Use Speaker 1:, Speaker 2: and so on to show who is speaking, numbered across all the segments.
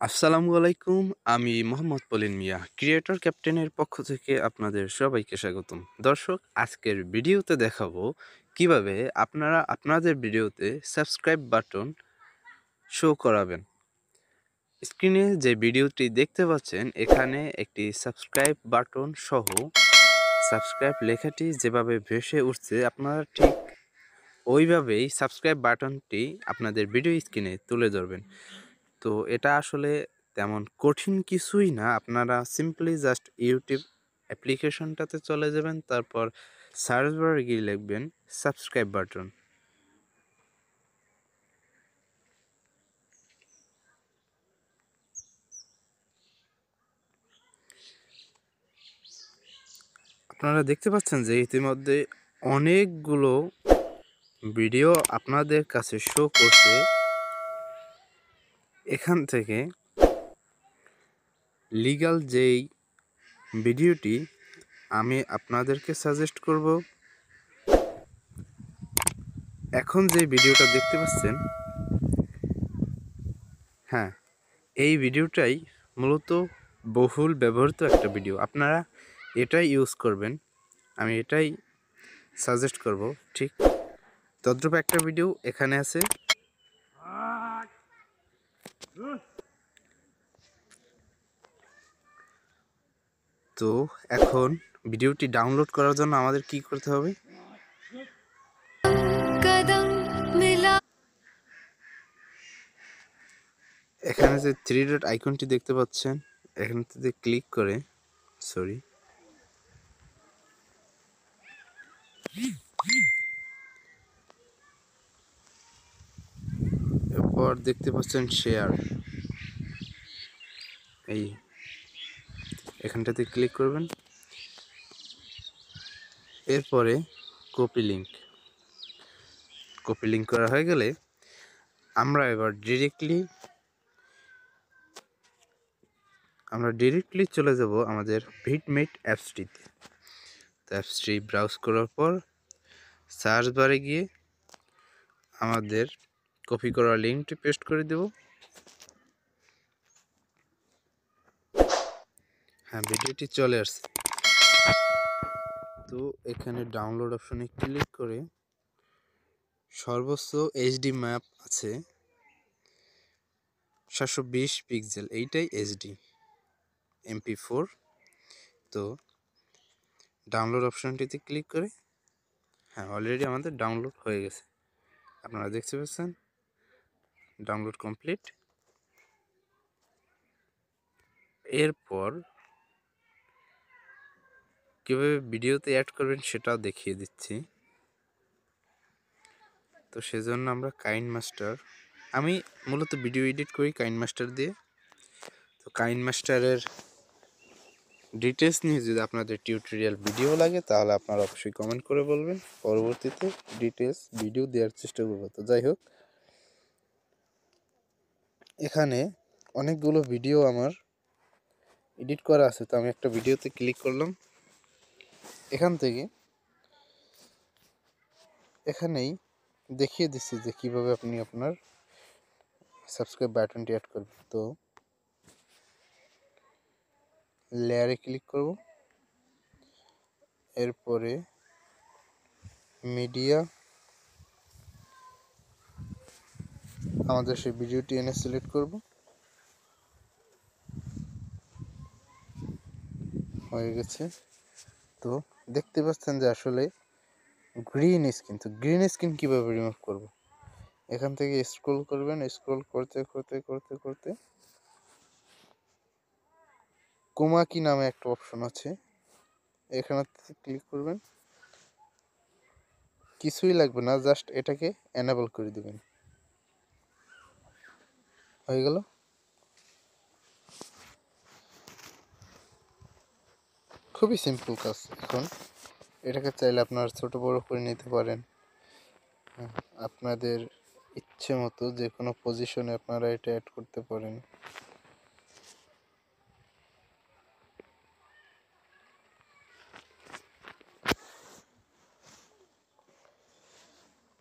Speaker 1: আসসালামু আলাইকুম। আমি মোহাম্মদ পলিন মিয়া, ক্রিয়েটর ক্যাপ্টেনের পক্ষ থেকে আপনাদের সবাইকে স্বাগতম। দর্শক, আজকের ভিডিওতে দেখাবো কিভাবে আপনারা আপনাদের ভিডিওতে সাবস্ক্রাইব বাটন শো করাবেন। স্ক্রিনে যে ভিডিওটি দেখতে পাচ্ছেন, এখানে একটি সাবস্ক্রাইব বাটন সহ সাবস্ক্রাইব লেখাটি যেভাবে ভেসে উঠছে, আপনারা ঠিক ওইভাবেই সাবস্ক্রাইব বাটনটি আপনাদের ভিডিও স্ক্রিনে তুলে ধরবেন। তো এটা আসলে তেমন কঠিন কিছুই না। আপনারা সিম্পলি জাস্ট ইউটিউব অ্যাপ্লিকেশনটাতে চলে যাবেন, তারপর সার্চ বারে গিয়ে লিখবেন সাবস্ক্রাইব বাটন। আপনারা দেখতে পাচ্ছেন যে ইতিমধ্যে অনেকগুলো ভিডিও আপনাদের কাছে শো করছে। এখান থেকে লিগ্যাল যেই ভিডিওটি আমি আপনাদেরকে সাজেস্ট করব, এখন যে ভিডিওটা দেখতে পাচ্ছেন, হ্যাঁ, এই ভিডিওটাই মূলত বহুল ব্যবহৃত একটা ভিডিও। আপনারা এটাই ইউজ করবেন, আমি এটাই সাজেস্ট করব। ঠিক তদ্রূপ একটা ভিডিও এখানে আছে। তো এখন ভিডিওটি ডাউনলোড করার জন্য আমাদের কি করতে হবে? এখানে যে থ্রি ডট আইকনটি দেখতে পাচ্ছেন, এখানে ক্লিক করে এরপর দেখতে পাচ্ছেন শেয়ার, এই এখানটাতে ক্লিক করবেন। এরপরে কপি লিঙ্ক করা হয়ে গেলে আমরা এবার ডিরেক্টলি চলে যাব আমাদের ভিডমেট অ্যাপসটিতে। তো অ্যাপসটি ব্রাউজ করার পর সার্চ বারে গিয়ে আমাদের কপি করা লিঙ্কটি পেস্ট করে দেব। হ্যাঁ, ভিডিওটি চলে আসছে। তো এখানে ডাউনলোড অপশনে ক্লিক করে সর্বোচ্চ এইচডি ম্যাপ আছে 720 পিক্সেল, এইটাই এইচডি MP4। তো ডাউনলোড অপশনটিতে ক্লিক করে, হ্যাঁ, অলরেডি আমাদের ডাউনলোড হয়ে গেছে। আপনারা দেখতে পাচ্ছেন ডাউনলোড কমপ্লিট। এরপর কীভাবে ভিডিওতে অ্যাড করবেন সেটাও দেখিয়ে দিচ্ছি। তো সেজন্য আমরা কাইনমাস্টার, আমি মূলত ভিডিও এডিট করি কাইনমাস্টার দিয়ে। তো কাইনমাস্টারের ডিটেলস নিয়ে যদি আপনাদের টিউটোরিয়াল ভিডিও লাগে, তাহলে আপনারা অবশ্যই কমেন্ট করে বলবেন, পরবর্তীতে ডিটেলস ভিডিও দেওয়ার চেষ্টা করব। তো যাই হোক, এখানে অনেকগুলো ভিডিও আমার এডিট করা আছে। তো আমি একটা ভিডিওতে ক্লিক করলাম। এখান থেকে এখানেই দেখিয়ে দিচ্ছি যে কীভাবে আপনি আপনার সাবস্ক্রাইব বাটনটি অ্যাড করবেন। তো লেয়ারে ক্লিক করব, এরপরে মিডিয়া, আমাদের সেই ভিডিওটি এনে সিলেক্ট করব। হয়ে গেছে। তো দেখতে পাচ্ছেন যে আসলে গ্রিন স্ক্রিন। তো গ্রিন স্ক্রিন কীভাবে রিমুভ করব? এখান থেকে স্ক্রল করবেন, স্ক্রল করতে করতে করতে করতে কোমাকি নামে একটা অপশন আছে, এখানে ক্লিক করবেন। কিছুই লাগবে না, জাস্ট এটাকে এনেবল করে দিবেন। হয়ে গেল। খুবই সিম্পল কাজ। এখন এটাকে চাইলে আপনারা ছোট বড় করে নিতে পারেন, আপনাদের ইচ্ছে মতো যে কোনো পজিশনে আপনারা এটা অ্যাড করতে পারেন।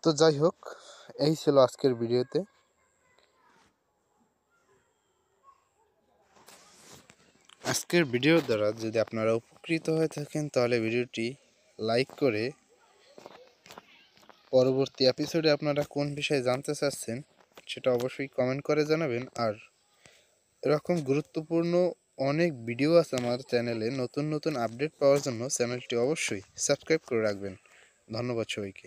Speaker 1: তো যাই হোক, এই ছিল আজকের ভিডিওতে। আজকের ভিডিওর দ্বারা যদি আপনারা উপকৃত হয়ে থাকেন তাহলে ভিডিওটি লাইক করে পরবর্তী এপিসোডে আপনারা কোন বিষয়ে জানতে চাচ্ছেন সেটা অবশ্যই কমেন্ট করে জানাবেন। আর এরকম গুরুত্বপূর্ণ অনেক ভিডিও আছে আমার চ্যানেলে, নতুন নতুন আপডেট পাওয়ার জন্য চ্যানেলটি অবশ্যই সাবস্ক্রাইব করে রাখবেন। ধন্যবাদ সবাইকে।